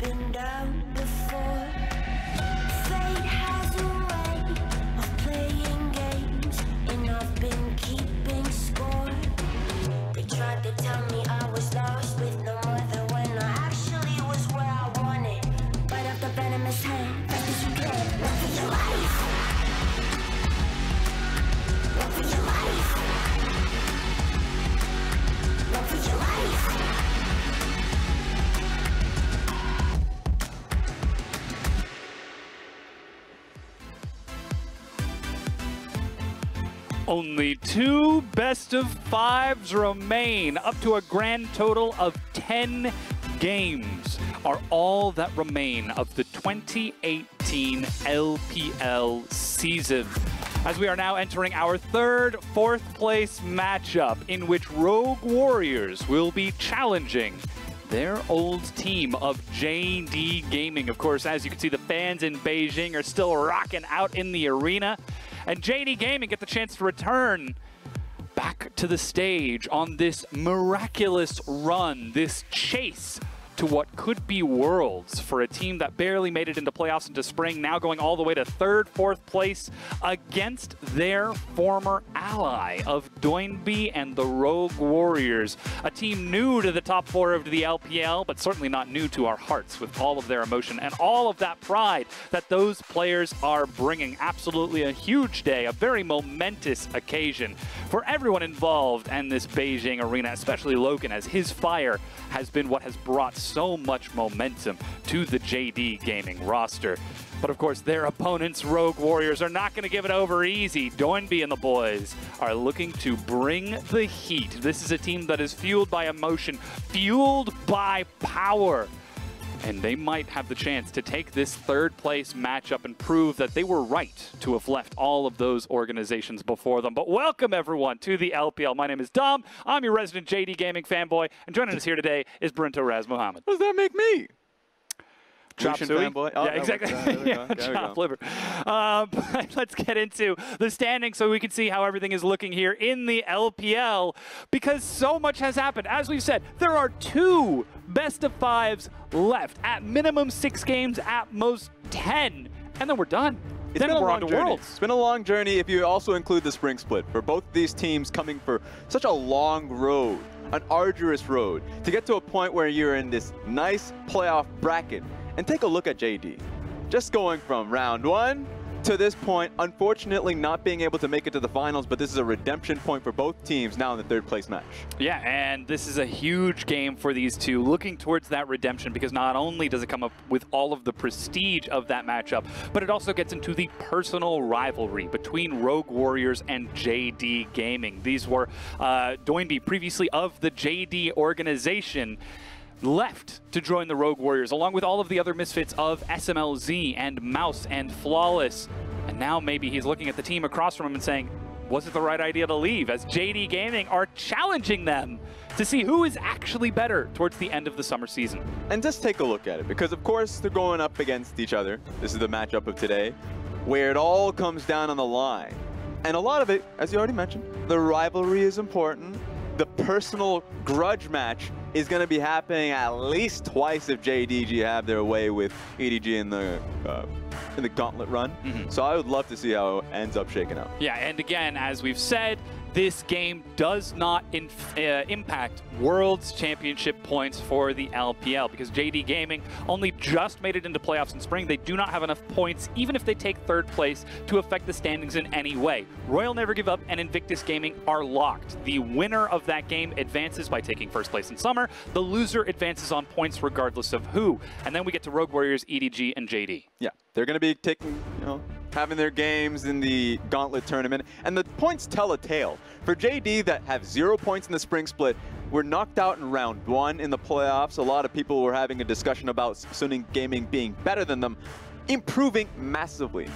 been down before. Fate has a way of playing games, and I've been keeping score. They tried to tell me I was lost with no mother when I actually was where I wanted. Bite off the venomous hand, fast as you can. Run for your life. Run for your life. Run for your life. Only 2 best-of-5s remain, up to a grand total of 10 games are all that remain of the 2018 LPL season. As we are now entering our third fourth-place matchup in which Rogue Warriors will be challenging their old team of JD Gaming. Of course, as you can see, the fans in Beijing are still rocking out in the arena. And JD Gaming get the chance to return back to the stage on this miraculous run, this chase to what could be Worlds for a team that barely made it into playoffs into spring, now going all the way to third, fourth place against their former ally of Doinb and the Rogue Warriors, a team new to the top 4 of the LPL, but certainly not new to our hearts with all of their emotion and all of that pride that those players are bringing. Absolutely a huge day, a very momentous occasion for everyone involved in this Beijing arena, especially Logan, as his fire has been what has brought so much momentum to the JD Gaming roster. But of course, their opponents, Rogue Warriors, are not going to give it over easy. Doinb and the boys are looking to bring the heat. This is a team that is fueled by emotion, fueled by power. And they might have the chance to take this third place matchup and prove that they were right to have left all of those organizations before them. But welcome everyone to the LPL. My name is Dom. I'm your resident JD Gaming fanboy. And joining us here today is Brunto Raz Muhammad. What does that make me? Chop suey? Fanboy? Oh, yeah, exactly. Chop liver. But let's get into the standings so we can see how everything is looking here in the LPL, because so much has happened. As we've said, there are 2 best-of-5s left. At minimum 6 games, at most 10, and then we're done. Then we're on to Worlds. It's been a long journey if you also include the spring split. For both these teams coming for such a long road, an arduous road, to get to a point where you're in this nice playoff bracket. And take a look at JD. Just going from round 1 to this point, unfortunately not being able to make it to the finals, but this is a redemption point for both teams now in the third place match. Yeah, and this is a huge game for these two, looking towards that redemption, because not only does it come up with all of the prestige of that matchup, but it also gets into the personal rivalry between Rogue Warriors and JD Gaming. These were Doinb, previously of the JD organization, left to join the Rogue Warriors, along with all of the other misfits of SMLZ and Mouse and Flawless. And now maybe he's looking at the team across from him and saying, was it the right idea to leave? As JD Gaming are challenging them to see who is actually better towards the end of the summer season. And just take a look at it, because of course they're going up against each other. This is the matchup of today, where it all comes down on the line. And a lot of it, as you already mentioned, the rivalry is important. The personal grudge match is going to be happening at least twice if JDG have their way with EDG in the gauntlet run. So I would love to see how it ends up shaking out. Yeah, and again, as we've said, this game does not impact Worlds Championship points for the LPL, because JD Gaming only just made it into playoffs in spring. They do not have enough points, even if they take third place, to affect the standings in any way. Royal Never Give Up and Invictus Gaming are locked. The winner of that game advances by taking first place in summer. The loser advances on points regardless of who. And then we get to Rogue Warriors, EDG, and JD. Yeah, they're going to be taking, having their games in the Gauntlet tournament, and the points tell a tale. For JD that have 0 points in the spring split, were knocked out in round 1 in the playoffs. A lot of people were having a discussion about Suning Gaming being better than them, improving massively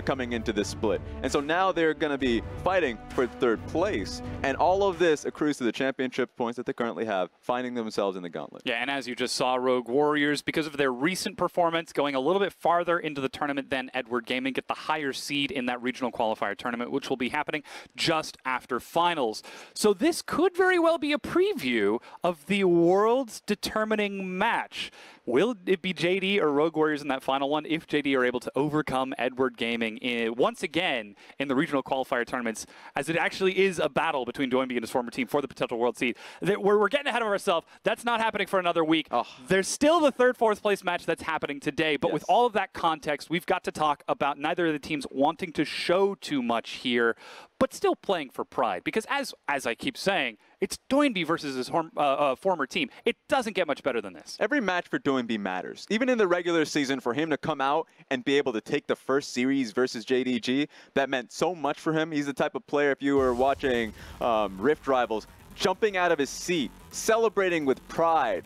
coming into this split. And so now they're going to be fighting for third place. And all of this accrues to the championship points that they currently have, finding themselves in the gauntlet. Yeah, and as you just saw, Rogue Warriors, because of their recent performance, going a little bit farther into the tournament than Edward Gaming, get the higher seed in that regional qualifier tournament, which will be happening just after finals. So this could very well be a preview of the world's determining match. Will it be JD or Rogue Warriors in that final one if JD are able to overcome Edward Gaming once again in the regional qualifier tournaments, as it actually is a battle between Doinby and his former team for the potential world seed? We're getting ahead of ourselves. That's not happening for another week. Oh. There's still the third, fourth place match that's happening today, but with all of that context, we've got to talk about neither of the teams wanting to show too much here, but still playing for pride. Because as I keep saying, it's Doinby versus his former team. It doesn't get much better than this. Every match for Doinby matters. Even in the regular season, for him to come out and be able to take the first series versus JDG, that meant so much for him. He's the type of player, if you were watching Rift Rivals, jumping out of his seat, celebrating with pride.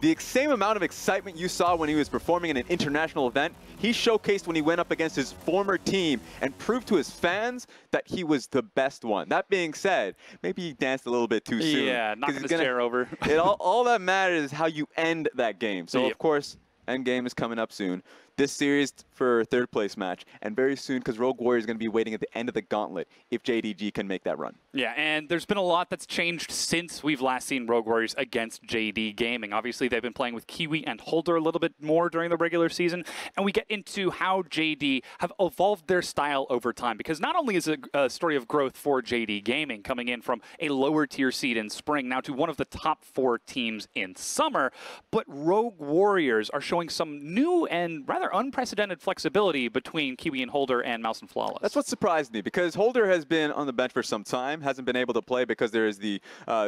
The same amount of excitement you saw when he was performing in an international event, he showcased when he went up against his former team and proved to his fans that he was the best one. That being said, maybe he danced a little bit too soon. Yeah, knocking his chair over. all that matters is how you end that game. So, of course, end game is coming up soon. This series for third place match, and very soon, because Rogue Warrior is going to be waiting at the end of the gauntlet if JDG can make that run. Yeah, and there's been a lot that's changed since we've last seen Rogue Warriors against JD Gaming. Obviously, they've been playing with Kiwi and Holder a little bit more during the regular season, and we get into how JD have evolved their style over time, because not only is it a story of growth for JD Gaming, coming in from a lower tier seed in spring now to one of the top 4 teams in summer, but Rogue Warriors are showing some new and rather unprecedented flexibility between Kiwi and Holder and Mouse and Flawless. That's what surprised me, because Holder has been on the bench for some time, hasn't been able to play because there is the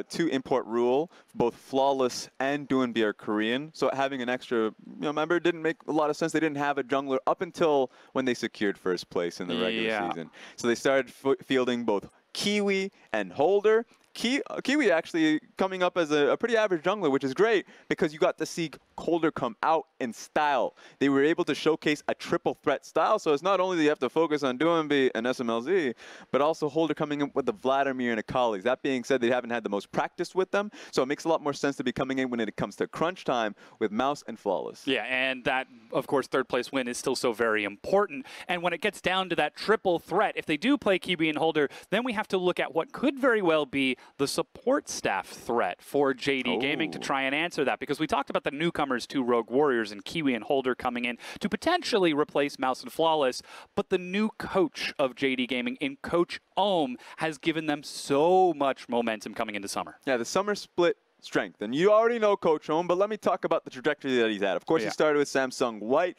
2 import rule. Both Flawless and Doinby are Korean, so having an extra member didn't make a lot of sense. They didn't have a jungler up until when they secured first place in the regular season. So they started fielding both Kiwi and Holder. Kiwi actually coming up as a pretty average jungler, which is great because you got to see Holder come out in style. They were able to showcase a triple threat style, so it's not only that you have to focus on Doinby and SMLZ, but also Holder coming in with the Vladimir and Akali. That being said, they haven't had the most practice with them, so it makes a lot more sense to be coming in when it comes to crunch time with Mouse and Flawless. Yeah, and that, of course, third place win is still so very important. And when it gets down to that triple threat, if they do play Kiwi and Holder, then we have to look at what could very well be the support staff threat for JD Gaming to try and answer that, because we talked about the newcomers to Rogue Warriors and Kiwi and Holder coming in to potentially replace Mouse and Flawless, but the new coach of JD Gaming in Coach Ohm has given them so much momentum coming into summer. Yeah, the summer split strength, and you already know Coach Ohm, but let me talk about the trajectory that he's at. Of course, he started with Samsung White,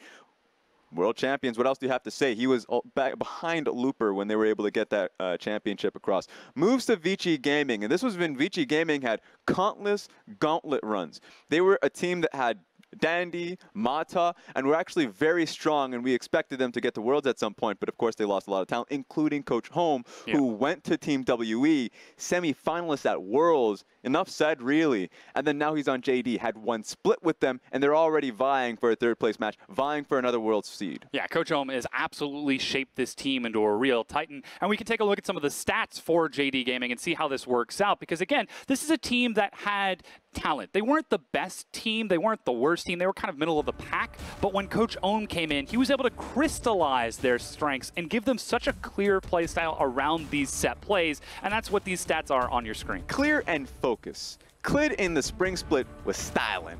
world champions. What else do you have to say? He was back behind Looper when they were able to get that championship across. Moves to Vici Gaming, and this was when Vici Gaming had countless gauntlet runs. They were a team that had Dandy, Mata, and were actually very strong, and we expected them to get to Worlds at some point, but of course they lost a lot of talent, including Coach Ohm, who went to Team WE, semi-finalist at Worlds. Enough said, really. And then now he's on JD, had one split with them, and they're already vying for a third place match, vying for another world seed. Yeah, Coach Ohm has absolutely shaped this team into a real titan. And we can take a look at some of the stats for JD Gaming and see how this works out. Because again, this is a team that had talent. They weren't the best team. They weren't the worst team. They were kind of middle of the pack. But when Coach Ohm came in, he was able to crystallize their strengths and give them such a clear play style around these set plays. And that's what these stats are on your screen. Clear and focused. Clid in the spring split was styling.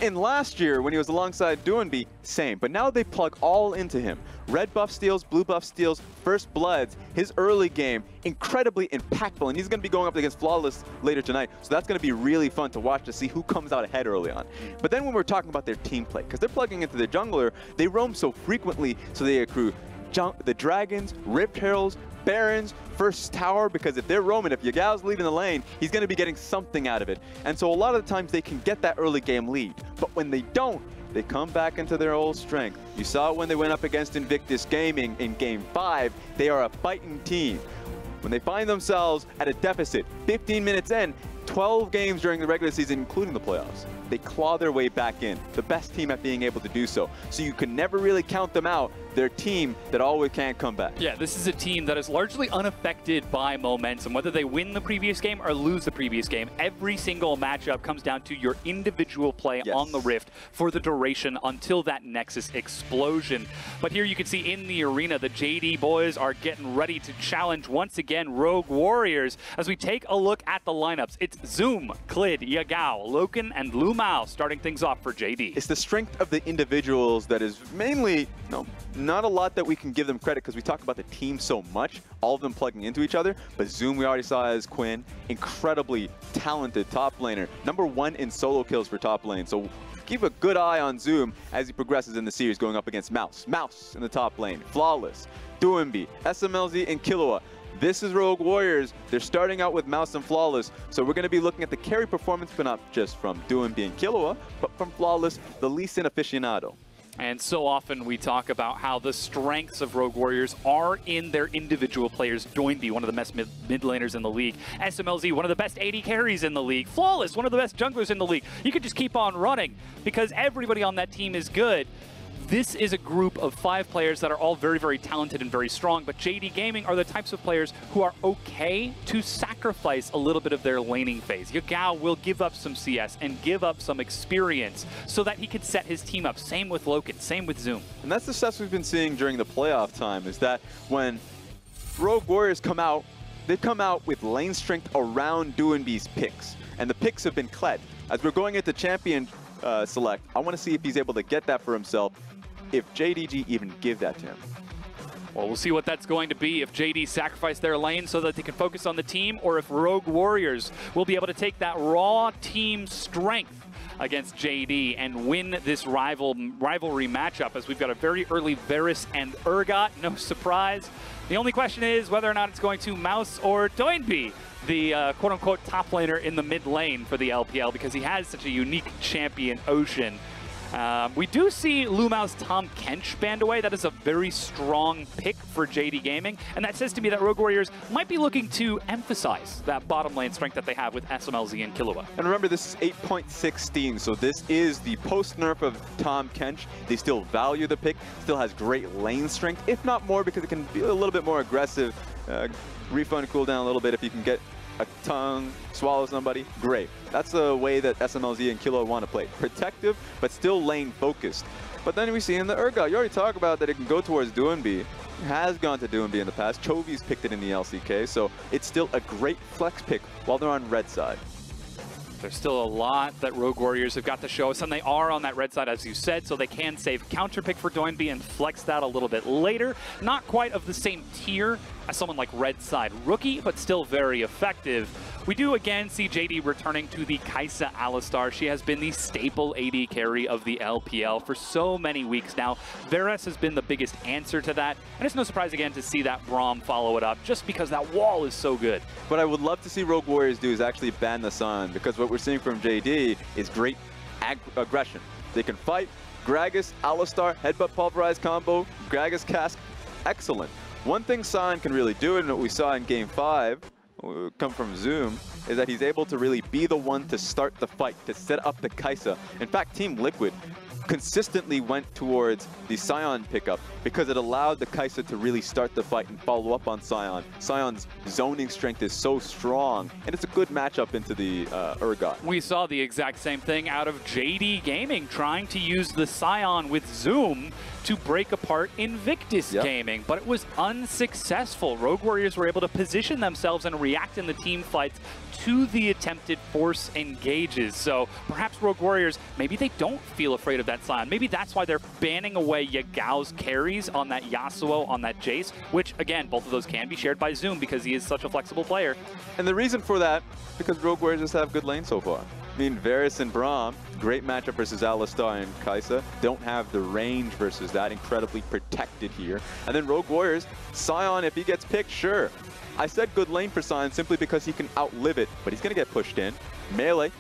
In last year, when he was alongside Doinby, same. But now they plug all into him. Red buff steals, blue buff steals, first bloods. His early game, incredibly impactful. And he's going to be going up against Flawless later tonight. So that's going to be really fun to watch to see who comes out ahead early on. But then when we're talking about their team play, because they're plugging into their jungler, they roam so frequently, so they accrue the Dragons, Rift Heralds, Barons, first tower, because if they're roaming, if Yagao's leading the lane, he's going to be getting something out of it. And so a lot of the times they can get that early game lead. But when they don't, they come back into their old strength. You saw it when they went up against Invictus Gaming in Game 5. They are a fighting team. When they find themselves at a deficit, 15 minutes in, 12 games during the regular season, including the playoffs, they claw their way back in. The best team at being able to do so. So you can never really count them out. their team that always can't come back. Yeah, this is a team that is largely unaffected by momentum. Whether they win the previous game or lose the previous game, every single matchup comes down to your individual play on the Rift for the duration until that Nexus explosion. But here you can see in the arena, the JD boys are getting ready to challenge once again Rogue Warriors. As we take a look at the lineups, it's Zoom, Clid, Yagao, Loken, and Lu Mao starting things off for JD. It's the strength of the individuals that is mainly, not a lot that we can give them credit because we talk about the team so much, all of them plugging into each other. But Zoom, we already saw as Quinn, incredibly talented top laner, #1 in solo kills for top lane. So keep a good eye on Zoom as he progresses in the series going up against Mouse. Mouse in the top lane, Flawless, Doumbé, SMLZ, and Killua. This is Rogue Warriors. They're starting out with Mouse and Flawless, so we're going to be looking at the carry performance, but not just from Doumbé and Killua, but from Flawless, the Lee Sin aficionado. And so often we talk about how the strengths of Rogue Warriors are in their individual players. Doumbé, one of the best mid laners in the league. SMLZ, one of the best AD carries in the league. Flawless, one of the best junglers in the league. You could just keep on running because everybody on that team is good. This is a group of 5 players that are all very, very talented and very strong, but JD Gaming are the types of players who are okay to sacrifice a little bit of their laning phase. Yagao will give up some CS and give up some experience so that he could set his team up. Same with Loken, same with Zoom. And that's the stuff we've been seeing during the playoff time, is that when Rogue Warriors come out, they come out with lane strength around Doumbé's picks, and the picks have been Kled. As we're going into champion select, I want to see if he's able to get that for himself, if JDG even give that to him. Well, we'll see what that's going to be, if JD sacrifice their lane so that they can focus on the team, or if Rogue Warriors will be able to take that raw team strength against JD and win this rivalry matchup, as we've got a very early Varus and Urgot, no surprise. The only question is whether or not it's going to Mouse or Doumbé, the quote-unquote top laner in the mid lane for the LPL, because he has such a unique champion, Ocean. We do see Lu Mao's Tahm Kench banned away. That is a very strong pick for JD Gaming, and that says to me that Rogue Warriors might be looking to emphasize that bottom lane strength that they have with SMLZ and Killua. And remember, this is 8.16, so this is the post-nerf of Tahm Kench. They still value the pick, still has great lane strength, if not more, because it can be a little bit more aggressive. Refund cooldown a little bit if you can get a tongue, swallow somebody, great. That's the way that SMLZ and Killua want to play. Protective, but still lane focused. But then we see in the Urgot, you already talked about that it can go towards Doumbé. It has gone to Doumbé in the past. Chovy's picked it in the LCK, so it's still a great flex pick while they're on red side. There's still a lot that Rogue Warriors have got to show us, and they are on that red side, as you said, so they can save counter pick for Doumbé and flex that a little bit later. Not quite of the same tier as someone like red side Rookie, but still very effective. We do again see JD returning to the Kai'Sa Alistar. She has been the staple AD carry of the LPL for so many weeks now. Varus has been the biggest answer to that, and it's no surprise again to see that Braum follow it up, just because that wall is so good. What I would love to see Rogue Warriors do is actually ban the Sion, because what we're seeing from JD is great aggression. They can fight. Gragas, Alistar, Headbutt Pulverize combo, Gragas Cask, excellent. One thing Sion can really do, and what we saw in Game 5, come from Zoom, is that he's able to really be the one to start the fight, to set up the Kai'Sa. In fact, Team Liquid consistently went towards the Sion pickup because it allowed the Kai'Sa to really start the fight and follow up on Sion. Sion's zoning strength is so strong, and it's a good matchup into the Urgot. We saw the exact same thing out of JD Gaming, trying to use the Sion with Zoom to break apart Invictus Gaming, but it was unsuccessful. Rogue Warriors were able to position themselves and react in the team fights to the attempted force engages. So perhaps Rogue Warriors, maybe they don't feel afraid of that Sion. Maybe that's why they're banning away Yagao's carries on that Yasuo, on that Jace, which again, both of those can be shared by Zoom because he is such a flexible player. And the reason for that, because Rogue Warriors just have good lane so far. I mean, Varus and Braum, great matchup versus Alistar and Kai'Sa. Don't have the range versus that, incredibly protected here. And then Rogue Warriors, Sion, if he gets picked, sure. I said good lane for Sion simply because he can outlive it, but he's going to get pushed in. Melee,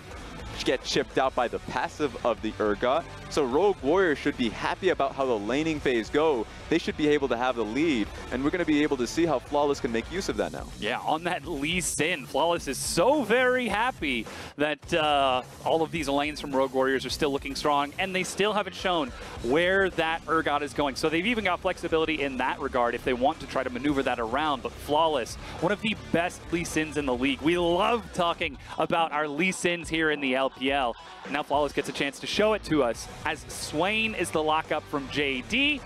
get chipped out by the passive of the Urgot. So Rogue Warriors should be happy about how the laning phase go, they should be able to have the lead, and we're going to be able to see how Flawless can make use of that now. Yeah, on that Lee Sin, Flawless is so very happy that all of these lanes from Rogue Warriors are still looking strong, and they still haven't shown where that Urgot is going. So they've even got flexibility in that regard if they want to try to maneuver that around. But Flawless, one of the best Lee Sins in the league. We love talking about our Lee Sins here in the LPL. And now Flawless gets a chance to show it to us as Swain is the lockup from JD.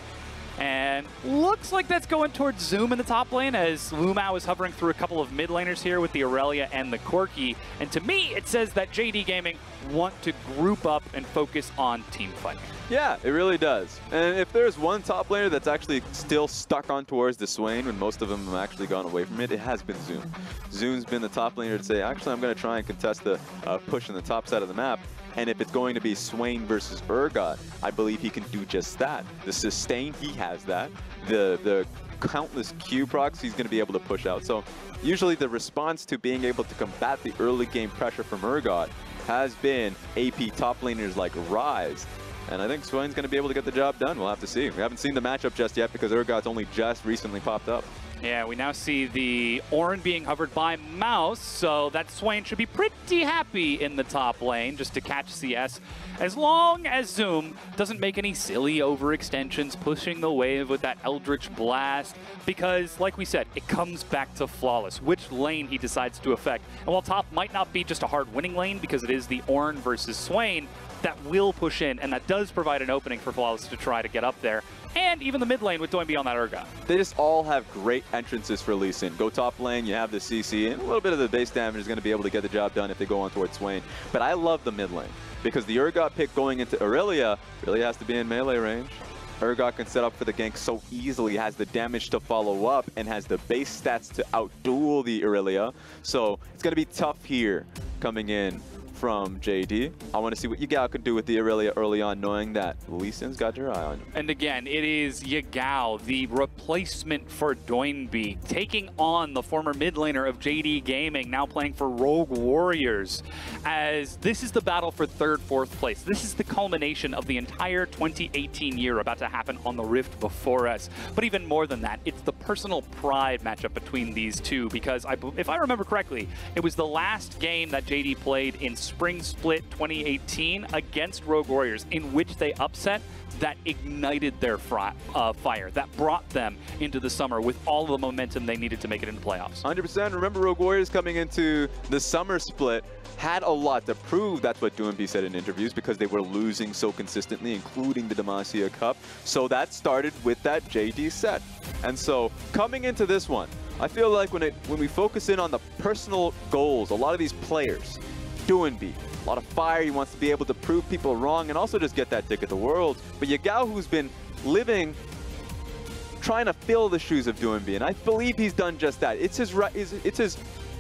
And looks like that's going towards Zoom in the top lane as Lumao is hovering through a couple of mid laners here with the Aurelia and the Corki. And to me, it says that JD Gaming want to group up and focus on team fighting. Yeah, it really does. And if there's one top laner that's actually still stuck on towards the Swain when most of them have actually gone away from it, it has been Zoom. Zoom's been the top laner to say, actually, I'm going to try and contest the push on the top side of the map. And if it's going to be Swain versus Urgot, I believe he can do just that. The sustain, he has that. The countless Q procs, he's going to be able to push out. So usually the response to being able to combat the early game pressure from Urgot has been AP top laners like Ryze. And I think Swain's going to be able to get the job done. We'll have to see. We haven't seen the matchup just yet because Urgot's only just recently popped up. Yeah, we now see the Ornn being hovered by Mouse, so that Swain should be pretty happy in the top lane just to catch CS. As long as Zoom doesn't make any silly overextensions, pushing the wave with that Eldritch Blast, because, like we said, it comes back to Flawless, which lane he decides to affect. And while top might not be just a hard winning lane because it is the Ornn versus Swain, that will push in, and that does provide an opening for Flawless to try to get up there. And even the mid lane with Doinby on that Urgot. They just all have great entrances for Lee Sin. Go top lane, you have the CC, and a little bit of the base damage is going to be able to get the job done if they go on towards Swain. But I love the mid lane, because the Urgot pick going into Aurelia really has to be in melee range. Urgot can set up for the gank so easily, has the damage to follow up, and has the base stats to outduel the Aurelia. So it's going to be tough here coming in from JD. I want to see what Yagao can do with the Aurelia early on, knowing that Lee Sin's got your eye on you. And again, it is Yagao, the replacement for Doinby, taking on the former mid laner of JD Gaming, now playing for Rogue Warriors, as this is the battle for third, fourth place. This is the culmination of the entire 2018 year about to happen on the Rift before us. But even more than that, it's the personal pride matchup between these two, because if I remember correctly, it was the last game that JD played in Spring Split 2018 against Rogue Warriors, in which they upset, that ignited their fire, that brought them into the summer with all the momentum they needed to make it into playoffs. 100%. Remember, Rogue Warriors coming into the summer split had a lot to prove. That's what Doinby said in interviews, because they were losing so consistently, including the Demacia Cup. So that started with that JD set. And so coming into this one, I feel like when we focus in on the personal goals, a lot of these players, Doinby, a lot of fire, he wants to be able to prove people wrong and also just get that ticket to Worlds. But Yagao, who's been living, trying to fill the shoes of Doinby, and I believe he's done just that. It's his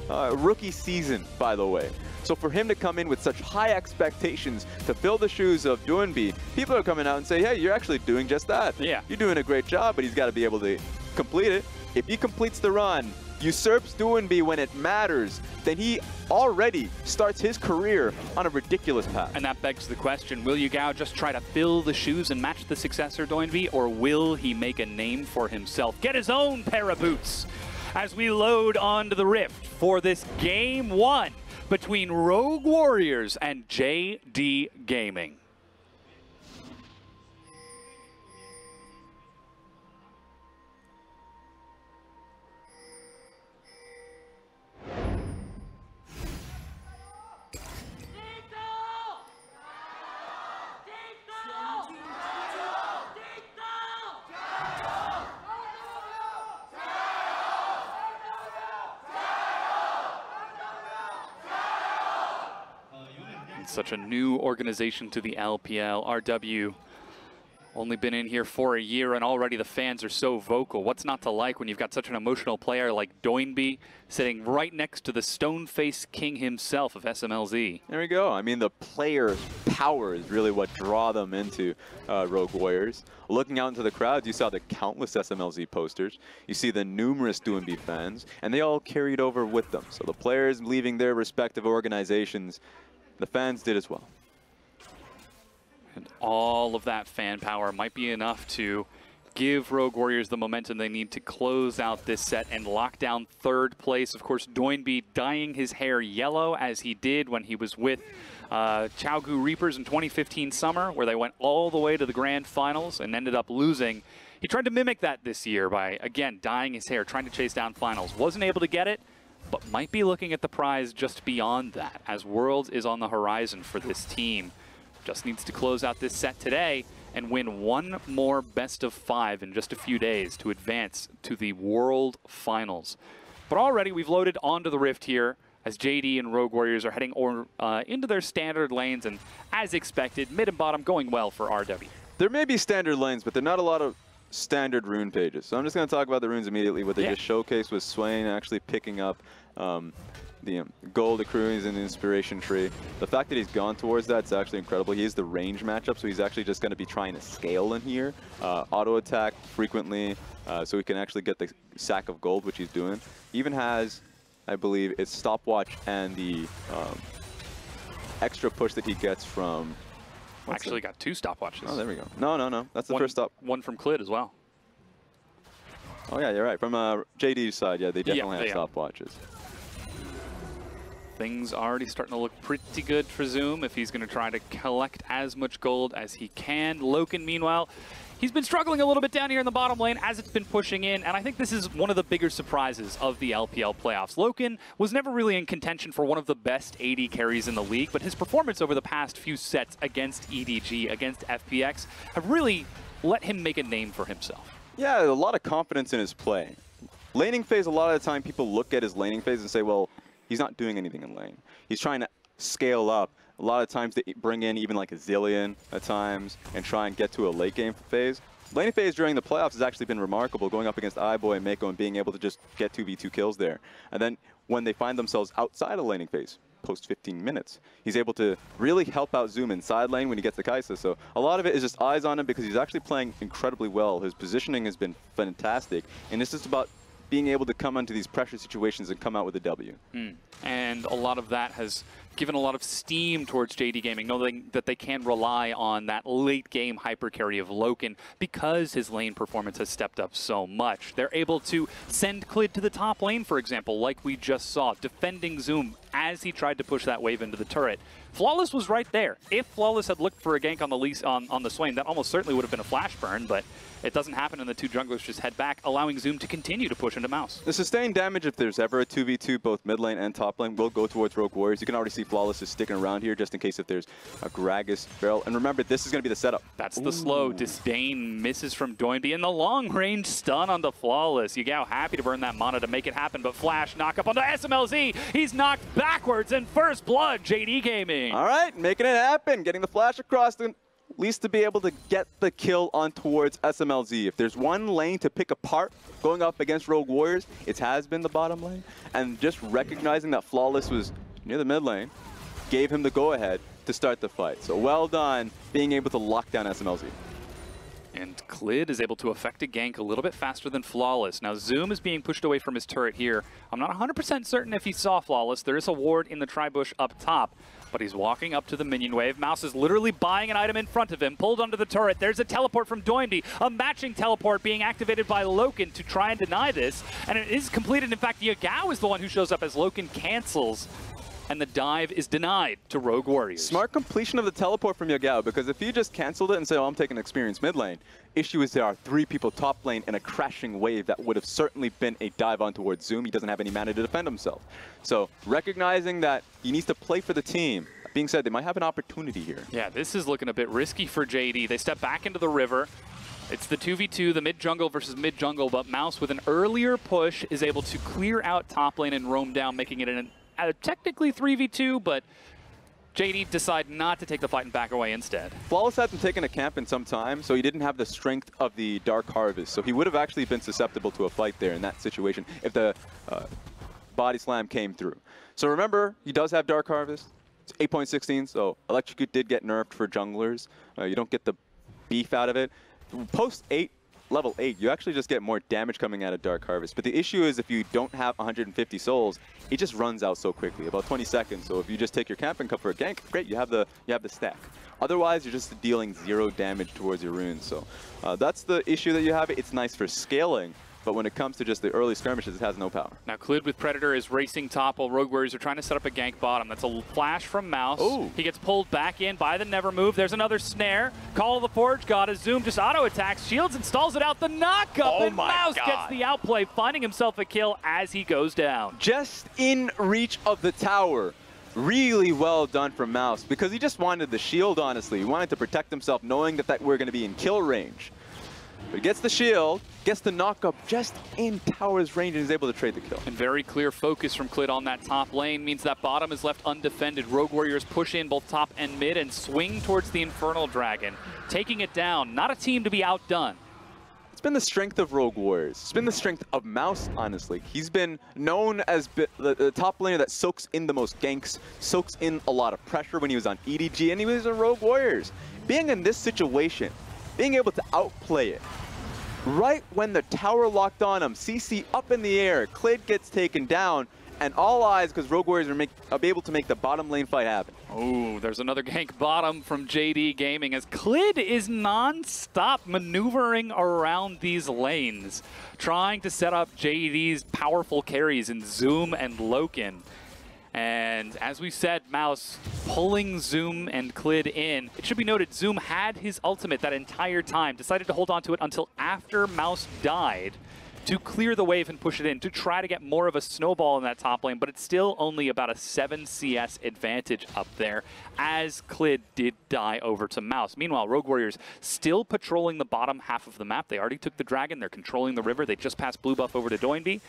rookie season, by the way. So for him to come in with such high expectations to fill the shoes of Doinby, people are coming out and say, hey, you're actually doing just that. Yeah. You're doing a great job, but he's got to be able to complete it. If he completes the run, usurps Doinby when it matters, then he already starts his career on a ridiculous path. And that begs the question, will Yagao just try to fill the shoes and match the successor Doinby, or will he make a name for himself, get his own pair of boots? As we load onto the Rift for this Game 1 between Rogue Warriors and JD Gaming. Such a new organization to the LPL. RW only been in here for a year and already the fans are so vocal. What's not to like when you've got such an emotional player like Doinby sitting right next to the stone-faced king himself of SMLZ? There we go. I mean, the player's power is really what draw them into Rogue Warriors. Looking out into the crowds, you saw the countless SMLZ posters. You see the numerous Doinby fans, and they all carried over with them. So the players leaving their respective organizations, the fans did as well. And all of that fan power might be enough to give Rogue Warriors the momentum they need to close out this set and lock down third place. Of course, Doinby dyeing his hair yellow as he did when he was with Chaogu Reapers in 2015 summer, where they went all the way to the grand finals and ended up losing. He tried to mimic that this year by, again, dyeing his hair, trying to chase down finals. Wasn't able to get it, but might be looking at the prize just beyond that, as Worlds is on the horizon for this team. Just needs to close out this set today and win one more best of 5 in just a few days to advance to the World Finals. But already we've loaded onto the Rift here as JD and Rogue Warriors are heading into their standard lanes, and as expected, mid and bottom going well for RW. There may be standard lanes, but they're not a lot of standard rune pages. So I'm just going to talk about the runes immediately. What they just showcased was Swain actually picking up the gold accruing in the inspiration tree. The fact that he's gone towards that is actually incredible. He is the range matchup, so he's actually just going to be trying to scale in here. Auto attack frequently, so he can actually get the sack of gold, which he's doing. He even has, I believe, it's stopwatch and the extra push that he gets from... Actually got 2 stopwatches. Oh, there we go. No. That's the first stop. One from Clid as well. Oh, yeah, you're right. From JD's side, yeah, they definitely have stopwatches. Things already starting to look pretty good for Zoom if he's going to try to collect as much gold as he can. Loken, meanwhile, he's been struggling a little bit down here in the bottom lane as it's been pushing in, and I think this is one of the bigger surprises of the LPL playoffs. Loken was never really in contention for one of the best AD carries in the league, but his performance over the past few sets against EDG, against FPX, have really let him make a name for himself. Yeah, a lot of confidence in his play. Laning phase, a lot of the time people look at his laning phase and say, well, he's not doing anything in lane. He's trying to scale up. A lot of times they bring in even like a Zilean at times and try and get to a late game phase. Laning phase during the playoffs has actually been remarkable, going up against iBoy and Mako and being able to just get 2v2 kills there. And then when they find themselves outside of laning phase, post 15 minutes, he's able to really help out Zoom inside lane when he gets the Kai'Sa. So a lot of it is just eyes on him because he's actually playing incredibly well. His positioning has been fantastic, and it's just about being able to come into these pressure situations and come out with a W. And a lot of that has given a lot of steam towards JD Gaming, knowing that they can rely on that late game hyper carry of Loken because his lane performance has stepped up so much. They're able to send Clid to the top lane, for example, like we just saw, defending Zoom as he tried to push that wave into the turret. Flawless was right there. If Flawless had looked for a gank on the Swain, that almost certainly would have been a flash burn, but it doesn't happen, and the 2 junglers just head back, allowing Zoom to continue to push into Mouse. The sustained damage, if there's ever a 2v2, both mid lane and top lane, will go towards Rogue Warriors. You can already see Flawless is sticking around here just in case if there's a Gragas barrel. And remember, this is going to be the setup. That's the slow. Disdain misses from Doinby, and the long-range stun on the Flawless. Yagao happy to burn that mana to make it happen, but Flash knock up on the SMLZ. He's knocked backwards, and first blood, JD Gaming. All right, making it happen. Getting the Flash across the... at least to be able to get the kill on towards SMLZ. If there's one lane to pick apart going up against Rogue Warriors, it has been the bottom lane. And just recognizing that Flawless was near the mid lane gave him the go-ahead to start the fight. So well done being able to lock down SMLZ. And Clid is able to affect a gank a little bit faster than Flawless. Now Zoom is being pushed away from his turret here. I'm not 100% certain if he saw Flawless. There is a ward in the tri-bush up top, but he's walking up to the minion wave. Mouse is literally buying an item in front of him, pulled onto the turret. There's a teleport from Doinby, a matching teleport being activated by Loken to try and deny this, and it is completed. In fact, Yagao is the one who shows up as Loken cancels, and the dive is denied to Rogue Warriors. Smart completion of the teleport from Yagao, because if you just canceled it and said, oh, I'm taking experience mid lane, issue is there are 3 people top lane and a crashing wave that would have certainly been a dive on towards Zoom. He doesn't have any mana to defend himself. So recognizing that he needs to play for the team. That being said, they might have an opportunity here. Yeah, this is looking a bit risky for JD. They step back into the river. It's the 2v2, the mid jungle versus mid jungle, but Mouse with an earlier push is able to clear out top lane and roam down, making it an technically 3v2, but JD decide not to take the fight and back away instead. Flawless hasn't taken a camp in some time, so he didn't have the strength of the Dark Harvest. So he would have actually been susceptible to a fight there in that situation if the body slam came through. So remember, he does have Dark Harvest. It's 8.16, so Electrocute did get nerfed for junglers. You don't get the beef out of it. Post level 8, you actually just get more damage coming out of Dark Harvest. But the issue is if you don't have 150 souls, it just runs out so quickly, about 20 seconds. So if you just take your camping cup for a gank, great, you have the stack. Otherwise, you're just dealing 0 damage towards your runes. So that's the issue that you have. It's nice for scaling, but when it comes to just the early skirmishes, it has no power. Now, Clid with Predator is racing top while Rogue Warriors are trying to set up a gank bottom. That's a flash from Mouse. Ooh. He gets pulled back in by the Never Move. There's another snare. Call of the Forge God. A Zoom just auto-attacks. Shields installs it out the knock-up, and Mouse gets the outplay, finding himself a kill as he goes down. Just in reach of the tower. Really well done from Mouse, because he just wanted the shield, honestly. He wanted to protect himself, knowing that we're going to be in kill range. But he gets the shield, gets the knock-up just in tower's range, and is able to trade the kill. And very clear focus from Clid on that top lane means that bottom is left undefended. Rogue Warriors push in both top and mid and swing towards the Infernal Dragon, taking it down. Not a team to be outdone. It's been the strength of Rogue Warriors. It's been the strength of Mouse, honestly. He's been known as the top laner that soaks in the most ganks, soaks in a lot of pressure when he was on EDG, and he was a Rogue Warriors. Being in this situation, being able to outplay it, right when the tower locked on him, CC up in the air, Clid gets taken down, and all eyes because Rogue Warriors are able to make the bottom lane fight happen. Oh, there's another gank bottom from JD Gaming as Clid is non-stop maneuvering around these lanes, trying to set up JD's powerful carries in Zoom and Loken. And as we said, Mouse pulling Zoom and Clid in. It should be noted, Zoom had his ultimate that entire time, decided to hold on to it until after Mouse died to clear the wave and push it in, to try to get more of a snowball in that top lane, but it's still only about a 7 CS advantage up there, as Clid did die over to Mouse. Meanwhile, Rogue Warriors still patrolling the bottom half of the map. They already took the dragon, they're controlling the river, they just passed blue buff over to Doinby.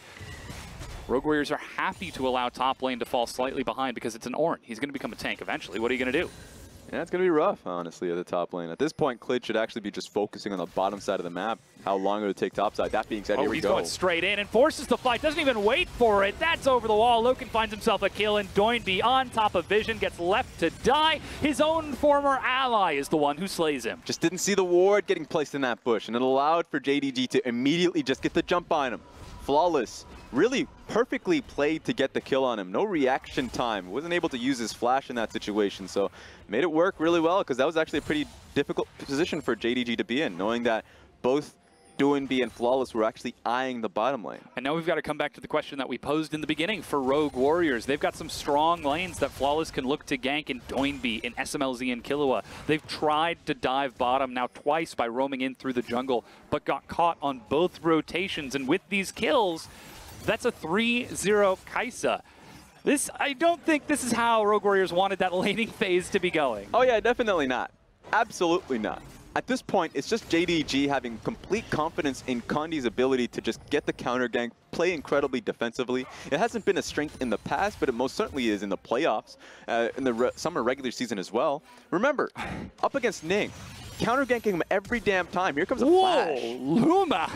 Rogue Warriors are happy to allow top lane to fall slightly behind because it's an Ornn. He's going to become a tank eventually. What are you going to do? Yeah, it's going to be rough, honestly, at the top lane. At this point, Clid should actually be just focusing on the bottom side of the map. How long it would take top side. That being said, here we go. He's going straight in and forces the fight. Doesn't even wait for it. That's over the wall. Loken finds himself a kill, and Doinby on top of Vision gets left to die. His own former ally is the one who slays him. Just didn't see the ward getting placed in that bush, and it allowed for JDG to immediately just get the jump on him. Flawless. Really perfectly played to get the kill on him. No reaction time. Wasn't able to use his flash in that situation. So made it work really well, because that was actually a pretty difficult position for JDG to be in, knowing that both Doinby and Flawless were actually eyeing the bottom lane. And now we've got to come back to the question that we posed in the beginning for Rogue Warriors. They've got some strong lanes that Flawless can look to gank in Doinby, in SMLZ, and Killua. They've tried to dive bottom now twice by roaming in through the jungle, but got caught on both rotations. And with these kills, that's a 3-0 Kai'Sa. I don't think this is how Rogue Warriors wanted that laning phase to be going. Oh yeah, definitely not. Absolutely not. At this point, it's just JDG having complete confidence in Condi's ability to just get the counter gank, play incredibly defensively. It hasn't been a strength in the past, but it most certainly is in the playoffs, in the summer regular season as well. Remember, up against Ning, counter ganking him every damn time. Here comes a flash. Luma!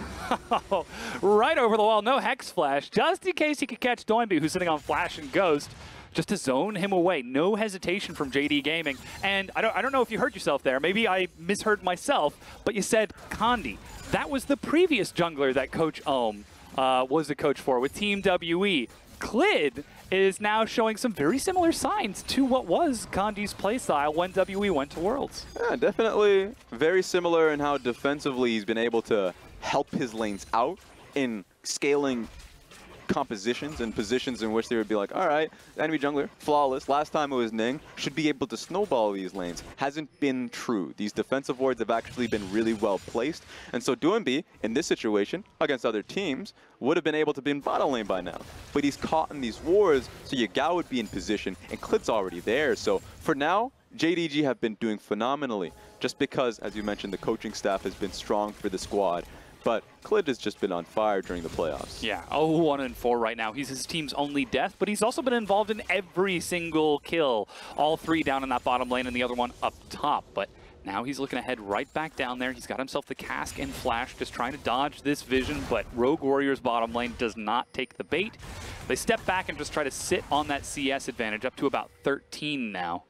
Right over the wall. No Hex Flash, just in case he could catch Doinby, who's sitting on Flash and Ghost, just to zone him away. No hesitation from JD Gaming. And I don't know if you heard yourself there. Maybe I misheard myself, but you said Condi. That was the previous jungler that Coach Ohm was the coach for with Team WE. Clid is now showing some very similar signs to what was Condi's playstyle when WE went to Worlds. Yeah, definitely very similar in how defensively he's been able to help his lanes out in scaling compositions and positions in which they would be like, all right, enemy jungler, Flawless, last time it was Ning, should be able to snowball these lanes. Hasn't been true. These defensive wards have actually been really well placed. And so Doinby, in this situation, against other teams, would have been able to be in bottom lane by now. But he's caught in these wards, so Yagao would be in position, and Clid's already there. So for now, JDG have been doing phenomenally, just because, as you mentioned, the coaching staff has been strong for the squad. But Clid has just been on fire during the playoffs. Yeah, 0-1-4 right now. He's his team's only death, but he's also been involved in every single kill. All three down in that bottom lane and the other one up top. But now he's looking to head right back down there. He's got himself the Cask and Flash, just trying to dodge this vision, but Rogue Warriors bottom lane does not take the bait. They step back and just try to sit on that CS advantage, up to about 13 now.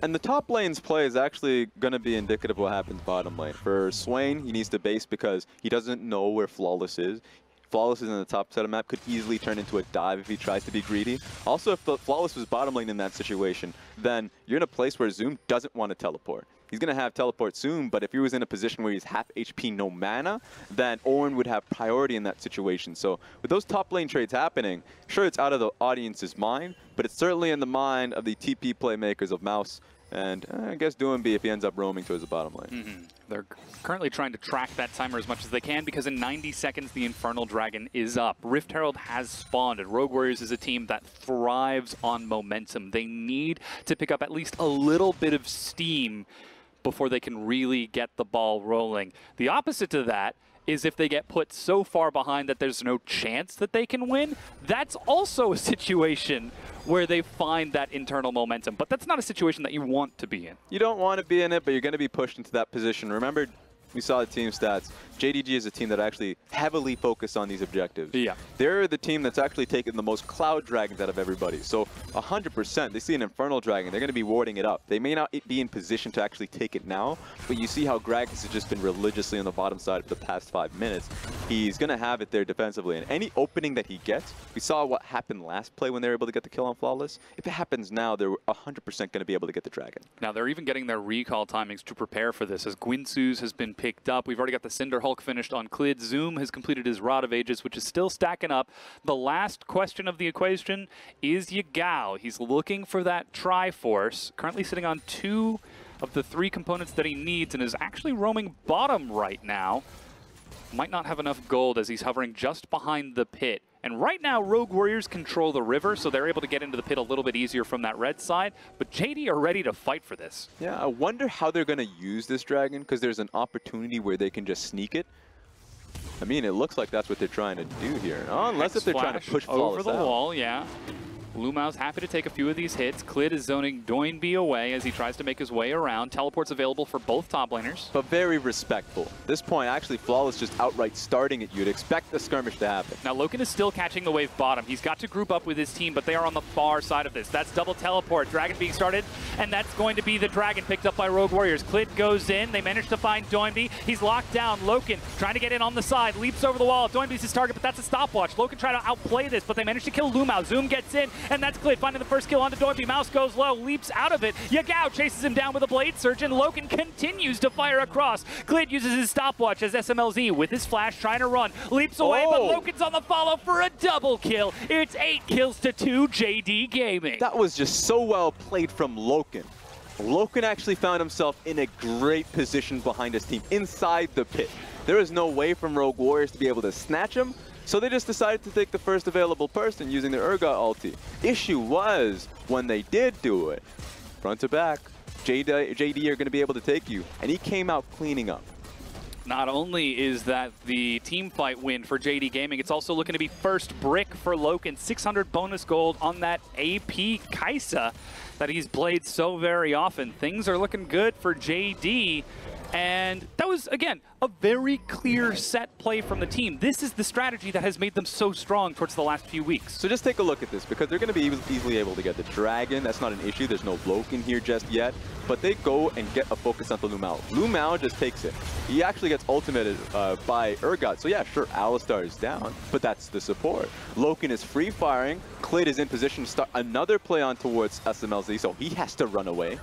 And the top lane's play is actually going to be indicative of what happens bottom lane. For Swain, he needs to base because he doesn't know where Flawless is. Flawless is in the top side of the map, could easily turn into a dive if he tries to be greedy. Also, if the Flawless was bottom lane in that situation, then you're in a place where Zoom doesn't want to teleport. He's going to have teleport soon, but if he was in a position where he's half HP, no mana, then Owen would have priority in that situation. So with those top lane trades happening, sure, it's out of the audience's mind, but it's certainly in the mind of the TP playmakers of Mouse. And I guess Doinb if he ends up roaming towards the bottom lane. They're currently trying to track that timer as much as they can because in 90 seconds the Infernal Dragon is up. Rift Herald has spawned, and Rogue Warriors is a team that thrives on momentum. They need to pick up at least a little bit of steam before they can really get the ball rolling. The opposite to that is if they get put so far behind that there's no chance that they can win, that's also a situation where they find that internal momentum. But that's not a situation that you want to be in. You don't want to be in it, but you're going to be pushed into that position. Remember, we saw the team stats. JDG is a team that actually heavily focused on these objectives. Yeah. They're the team that's actually taken the most Cloud Dragons out of everybody. So 100%, they see an Infernal Dragon, they're going to be warding it up. They may not be in position to actually take it now, but you see how Gragas has just been religiously on the bottom side for the past 5 minutes. He's going to have it there defensively. And any opening that he gets, we saw what happened last play when they were able to get the kill on Flawless. If it happens now, they're 100% going to be able to get the Dragon. Now, they're even getting their recall timings to prepare for this, as Guinsoo's has been picked up. We've already got the Cinder Hulk finished on Clid. Zoom has completed his Rod of Ages, which is still stacking up. The last question of the equation is Yagao. He's looking for that Triforce, currently sitting on 2 of the 3 components that he needs and is actually roaming bottom right now. Might not have enough gold as he's hovering just behind the pit. And right now, Rogue Warriors control the river, so they're able to get into the pit a little bit easier from that red side. But JD are ready to fight for this. Yeah, I wonder how they're going to use this Dragon, because there's an opportunity where they can just sneak it. I mean, it looks like that's what they're trying to do here. Unless if they're trying to push Flawless over the out. wall, yeah. Lumao's happy to take a few of these hits. Clid is zoning Doinb away as he tries to make his way around. Teleport's available for both top laners. But very respectful. At this point, actually, Flawless just outright starting it. You'd expect the skirmish to happen. Now, Loken is still catching the wave bottom. He's got to group up with his team, but they are on the far side of this. That's double teleport. Dragon being started, and that's going to be the Dragon picked up by Rogue Warriors. Clid goes in. They manage to find Doinb. He's locked down. Loken trying to get in on the side. Leaps over the wall. Doinb's his target, but that's a stopwatch. Loken trying to outplay this, but they manage to kill Lumao. Zoom gets in, and that's Clid finding the first kill onto Doinb. Mouse goes low, leaps out of it. Yagao chases him down with a Blade Surge, and Loken continues to fire across. Clid uses his stopwatch as SMLZ with his flash trying to run. Leaps away, but Loken's on the follow for a double kill. It's 8 kills to 2, JD Gaming. That was just so well played from Loken. Loken actually found himself in a great position behind his team, inside the pit. There is no way from Rogue Warriors to be able to snatch him, so they just decided to take the first available person using their Urgot ulti. Issue was, when they did do it, front to back, JD are going to be able to take you, and he came out cleaning up. Not only is that the team fight win for JD Gaming, it's also looking to be first brick for Loken. 600 bonus gold on that AP Kai'Sa that he's played so very often. Things are looking good for JD. And that was, again, a very clear set play from the team. This is the strategy that has made them so strong towards the last few weeks. So just take a look at this, because they're going to be easily able to get the Dragon. That's not an issue. There's no Loken here just yet. But they go and get a focus onto Lumao. Lumao just takes it. He actually gets ultimated by Urgot. So yeah, sure, Alistar is down, but that's the support. Loken is free firing. Clid is in position to start another play on towards SMLZ, so he has to run away.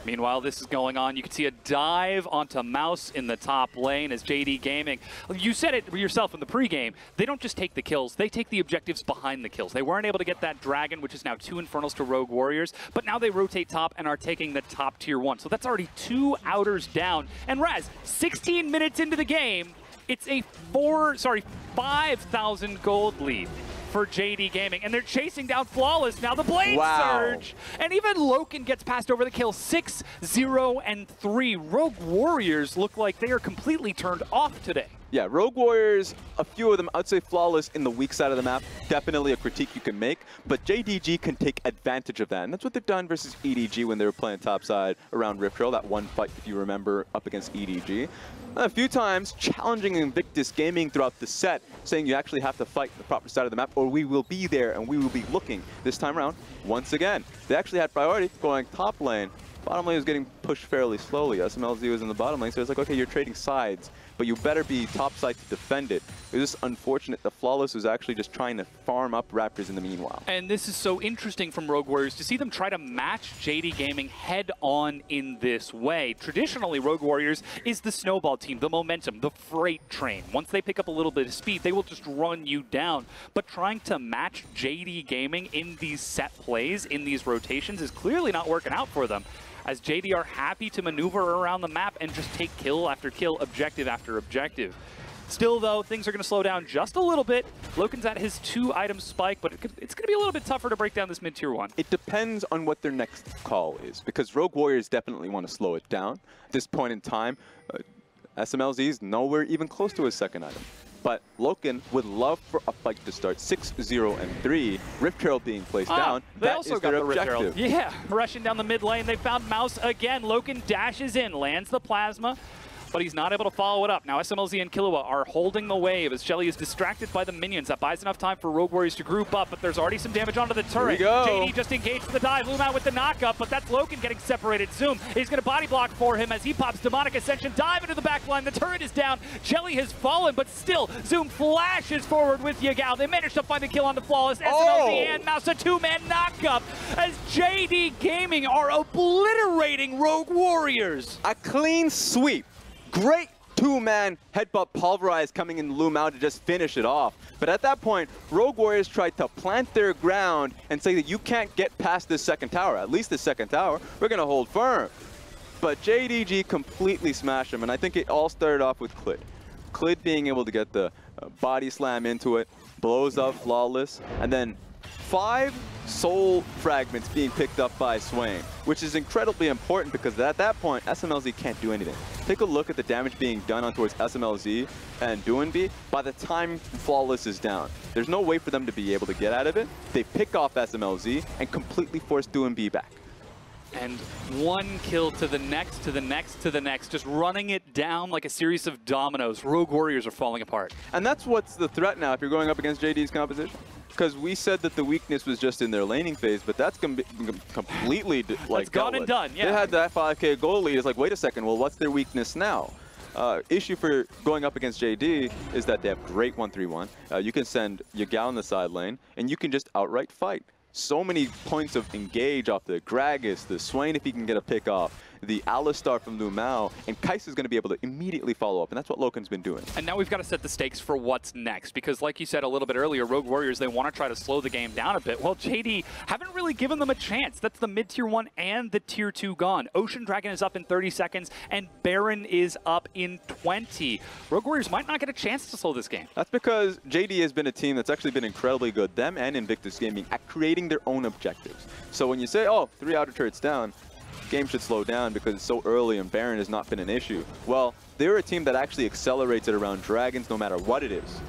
Meanwhile, this is going on. You can see a dive onto Mouse in the top lane as JD Gaming. You said it yourself in the pregame. They don't just take the kills. They take the objectives behind the kills. They weren't able to get that Dragon, which is now 2 Infernals to Rogue Warriors, but now they rotate top and are taking the top tier 1. So that's already 2 outers down. And Raz, 16 minutes into the game, it's a 5,000 gold lead for JD Gaming, and they're chasing down Flawless. Now the Blade Surge, and even Loken gets passed over the kill. 6, 0, and 3. Rogue Warriors look like they are completely turned off today. Yeah, Rogue Warriors, a few of them, I'd say Flawless in the weak side of the map, definitely a critique you can make, but JDG can take advantage of that, and that's what they've done versus EDG when they were playing topside around Rift Trail, that one fight, if you remember, up against EDG. A few times challenging Invictus Gaming throughout the set, saying you actually have to fight the proper side of the map, or we will be there and we will be looking this time around. Once again, they actually had priority going top lane, Bottom lane was getting pushed fairly slowly. SMLZ was in the bottom lane, so it's like, okay, you're trading sides, but you better be top side to defend it. It was just unfortunate. The Flawless was actually just trying to farm up Raptors in the meanwhile. And this is so interesting from Rogue Warriors to see them try to match JD Gaming head on in this way. Traditionally, Rogue Warriors is the snowball team, the momentum, the freight train. Once they pick up a little bit of speed, they will just run you down. But trying to match JD Gaming in these set plays, in these rotations, is clearly not working out for them, as JD are happy to maneuver around the map and just take kill after kill, objective after objective. Still, though, things are going to slow down just a little bit. Loken's at his 2-item spike, but it's going to be a little bit tougher to break down this mid-tier 1. It depends on what their next call is, because Rogue Warriors definitely want to slow it down. At this point in time, SMLZ is nowhere even close to his 2nd item. But Loken would love for a fight to start 6-0 and 3, Rift Herald being placed down. They That also is got their the Rift objective. Herald. Yeah, rushing down the mid lane. They found Mouse again. Loken dashes in, lands the plasma, but he's not able to follow it up. Now SMLZ and Killua are holding the wave as Shelly is distracted by the minions. That buys enough time for Rogue Warriors to group up, but there's already some damage onto the turret. Here we go. JD just engaged for the dive. Lumao with the knockup, but that's Loken getting separated. Zoom, he's going to body block for him as he pops Demonic Ascension, dive into the back line. The turret is down. Shelly has fallen, but still, Zoom flashes forward with Yagao. They managed to find the kill on the Flawless. SMLZ and Mouse, a 2-man knockup as JD Gaming are obliterating Rogue Warriors. A clean sweep. Great 2-man headbutt pulverize coming in Lumao to just finish it off. But at that point, Rogue Warriors tried to plant their ground and say that you can't get past this 2nd tower, at least the 2nd tower. We're going to hold firm. But JDG completely smashed him, and I think it all started off with Clid. Clid being able to get the body slam into it, blows up Flawless, and then 5 soul fragments being picked up by Swain, which is incredibly important because at that point, SMLZ can't do anything. Take a look at the damage being done on towards SMLZ and Doinb by the time Flawless is down. There's no way for them to be able to get out of it. They pick off SMLZ and completely force Doinb back. And one kill to the next, to the next, to the next, just running it down like a series of dominoes. Rogue Warriors are falling apart. And that's what's the threat now if you're going up against JD's composition. Because we said that the weakness was just in their laning phase, but that's completely like gone and done. Yeah, they had that 5K goal lead. It's like, wait a second, well, what's their weakness now? Issue for going up against JD is that they have great 1-3-1. You can send Yagao in the side lane, and you can just outright fight. So many points of engage off the Gragas, the Swain if he can get a pick off, the Alistar from Lumao, and Kai'Sa is going to be able to immediately follow up, and that's what Loken's been doing. And now we've got to set the stakes for what's next, because like you said a little bit earlier, Rogue Warriors, they want to try to slow the game down a bit. Well, JD haven't really given them a chance. That's the mid-tier 1 and the tier 2 gone. Ocean Dragon is up in 30 seconds, and Baron is up in 20. Rogue Warriors might not get a chance to slow this game. That's because JD has been a team that's actually been incredibly good, them and Invictus Gaming, at creating their own objectives. So when you say, oh, 3 outer turrets down, game should slow down because it's so early and Baron has not been an issue. Well, they're a team that actually accelerates it around dragons no matter what it is.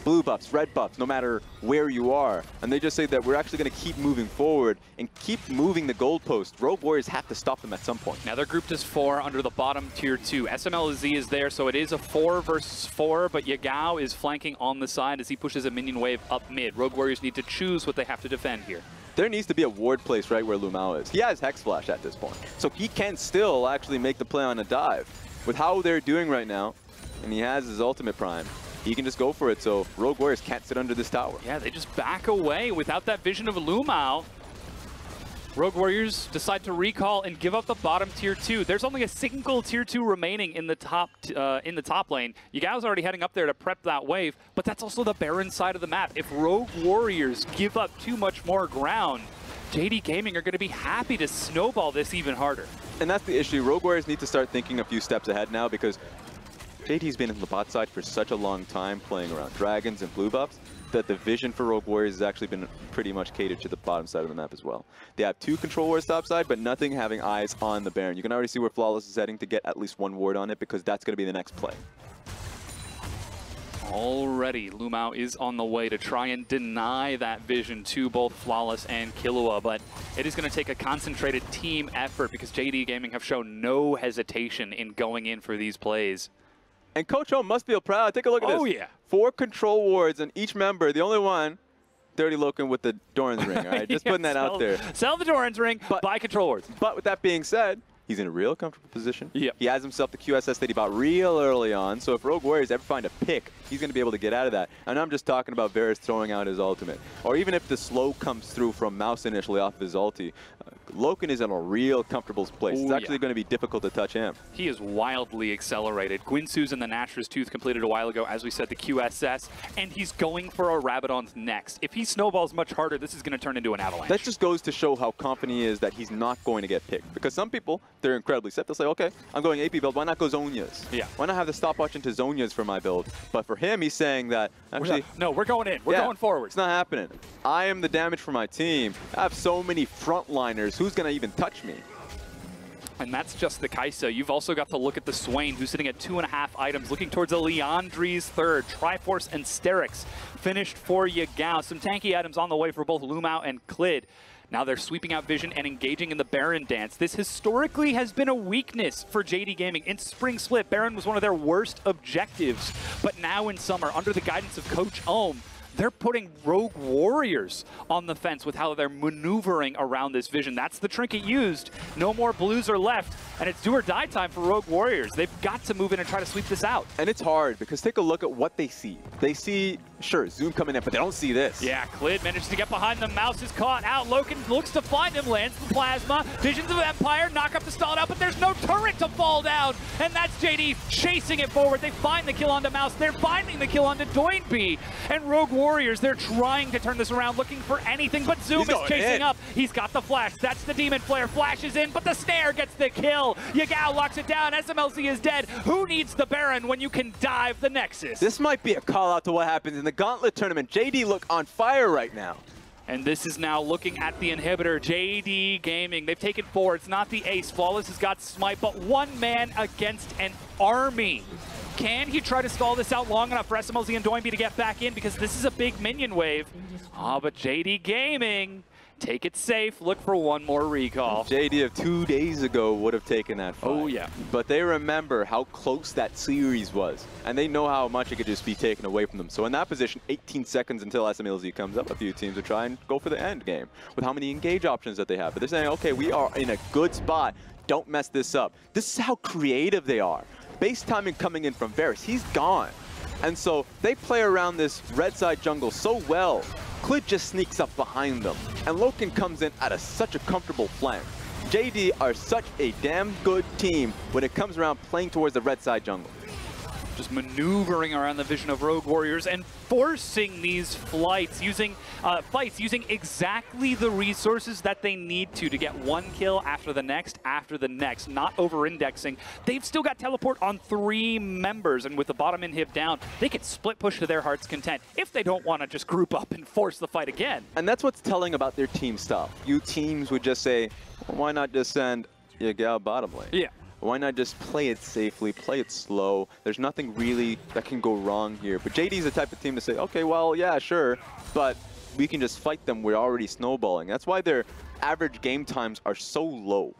Blue buffs, red buffs, no matter where you are. And they just say that we're actually going to keep moving forward and keep moving the goalpost. Rogue Warriors have to stop them at some point. Now they're grouped as 4 under the bottom tier 2. SMLZ is there, so it is a 4 versus 4, but Yagao is flanking on the side as he pushes a minion wave up mid. Rogue Warriors need to choose what they have to defend here. There needs to be a ward place right where Lumao is. He has Hex Flash at this point, so he can still actually make the play on a dive. With how they're doing right now, and he has his ultimate prime, he can just go for it, so Rogue Warriors can't sit under this tower. Yeah, they just back away without that vision of Lumao. Rogue Warriors decide to recall and give up the bottom tier 2. There's only a single tier 2 remaining in the top lane. Yagao's already heading up there to prep that wave, but that's also the Baron side of the map. If Rogue Warriors give up too much more ground, JD Gaming are going to be happy to snowball this even harder. And that's the issue. Rogue Warriors need to start thinking a few steps ahead now because JD's been in the bot side for such a long time playing around dragons and blue buffs that the vision for Rogue Warriors has actually been pretty much catered to the bottom side of the map as well. They have 2 control wards top side, but nothing having eyes on the Baron. You can already see where Flawless is heading to get at least 1 ward on it because that's going to be the next play. Already, Lumao is on the way to try and deny that vision to both Flawless and Killua, but it is going to take a concentrated team effort because JD Gaming have shown no hesitation in going in for these plays. And Coach O must feel proud. Take a look at this. Oh, yeah. 4 control wards on each member. The only one Dirty Loken with the Doran's ring, all right? Just putting that out there. Sell the Doran's ring, buy controllers. But with that being said, he's in a real comfortable position. Yep. He has himself the QSS that he bought real early on. So if Rogue Warriors ever find a pick, he's going to be able to get out of that. And I'm just talking about Varus throwing out his ultimate. Or even if the slow comes through from Mouse initially off of his ulti, Loken is in a real comfortable place. It's actually going to be difficult to touch him. He is wildly accelerated. Guinsoo's in the Nashor's Tooth completed a while ago, as we said, the QSS, and he's going for a Rabadon's next. If he snowballs much harder, this is going to turn into an avalanche. That just goes to show how confident he is that he's not going to get picked. Because some people, they're incredibly set. They'll say, okay, I'm going AP build. Why not go Zhonya's? Yeah. Why not have the stopwatch into Zhonya's for my build? But for him, he's saying that, actually, no, we're going in. We're going forward. It's not happening. I am the damage for my team. I have so many frontliners. Who's going to even touch me? And that's just the Kai'Sa. You've also got to look at the Swain, who's sitting at 2.5 items, looking towards a Liandry's third. Triforce and Sterix finished for Yagao. Some tanky items on the way for both Lumao and Clid. Now they're sweeping out Vision and engaging in the Baron dance. This historically has been a weakness for JD Gaming. In Spring Split, Baron was one of their worst objectives. But now in Summer, under the guidance of Coach Ohm, they're putting Rogue Warriors on the fence with how they're maneuvering around this Vision. That's the trinket used. No more blues are left, and it's do or die time for Rogue Warriors. They've got to move in and try to sweep this out. And it's hard, because take a look at what they see. They see, sure, Zoom coming in, but they don't see this. Yeah, Clid manages to get behind them. Mouse is caught out. Loken looks to find him, lands the plasma. Visions of Empire knock up the stall out, but there's no turret to fall down. And that's JD chasing it forward. They find the kill onto Mouse. They're finding the kill onto Doinby. And Rogue Warriors, they're trying to turn this around, looking for anything, but Zoom is chasing up. He's got the flash. That's the Demon Flare. Flashes in, but the snare gets the kill. Yagao locks it down. SMLC is dead. Who needs the Baron when you can dive the Nexus? This might be a call out to what happens in the Gauntlet tournament. JD look on fire right now. And this is now looking at the inhibitor, JD Gaming. They've taken 4. It's not the ace. Flawless has got Smite, but one man against an army. Can he try to stall this out long enough for SMLZ and Doinby to get back in? Because this is a big minion wave. But JD Gaming, take it safe. Look for one more recall. JD of 2 days ago would have taken that fight. Oh, yeah. But they remember how close that series was. And they know how much it could just be taken away from them. So in that position, 18 seconds until SMLZ comes up, a few teams will try and go for the end game with how many engage options that they have. But they're saying, okay, we are in a good spot. Don't mess this up. This is how creative they are. Base timing coming in from Varus, he's gone. And so they play around this red side jungle so well. Clid just sneaks up behind them. And Loken comes in at such a comfortable flank. JD are such a damn good team when it comes around playing towards the red side jungle. Just maneuvering around the Vision of Rogue Warriors and forcing these fights using exactly the resources that they need to get one kill after the next, not over-indexing. They've still got teleport on 3 members, and with the bottom inhib down, they can split push to their heart's content if they don't want to just group up and force the fight again. And that's what's telling about their team stuff. You teams would just say, well, why not just send Yagao bottom lane? Yeah. Why not just play it safely, play it slow? There's nothing really that can go wrong here. But JD's the type of team to say, okay, well, yeah, sure, but we can just fight them. We're already snowballing. That's why their average game times are so low.